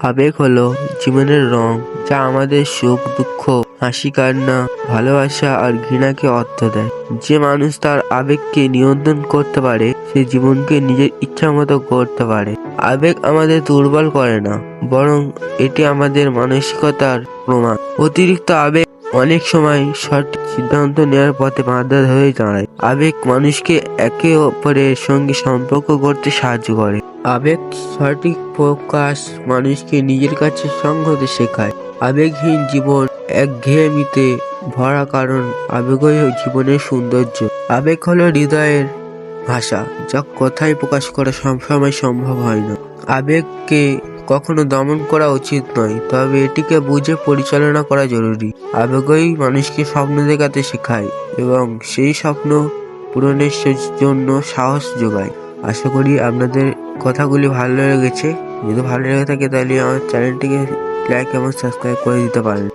আবেগ হলো জীবনের রং, যা আমাদের সুখ, দুঃখ, হাসি, কান্না, ভালোবাসা আর ঘৃণাকে অর্থ দেয়। যে মানুষ তার আবেগকে নিয়ন্ত্রণ করতে পারে সে জীবনকে নিজের ইচ্ছা মতো করতে পারে। আবেগ আমাদের দুর্বল করে না, বরং এটি আমাদের মানসিকতার প্রমাণ। অতিরিক্ত আবেগ অনেক সময় সঠিক সিদ্ধান্ত নেওয়ার পথে বাধা হয়ে দাঁড়ায়। আবেগ মানুষকে একে অপরের সঙ্গে সম্পর্ক করতে সাহায্য করে। আবেগ সঠিক প্রকাশ মানুষকে নিজের কাছে সংহতি শেখায়। আবেগহীন জীবন একঘেয়েমিতে ভরা, কারণ আবেগই জীবনের সৌন্দর্য। আবেগ হলো হৃদয়ের ভাষা, যা কথায় প্রকাশ করা সবসময় সম্ভব হয় না। আবেগকে কখনো দমন করা উচিত নয়, তবে এটিকে বুঝে পরিচালনা করা জরুরি। আবেগই মানুষকে স্বপ্ন দেখাতে শেখায় এবং সেই স্বপ্ন পূরণের জন্য সাহস যোগায়। আশা করি আপনাদের কথাগুলি ভালো লেগেছে। যদি ভালো লেগে থাকে তাহলে আমার চ্যানেলটিকে লাইক এবং সাবস্ক্রাইব করে দিতে পারেন।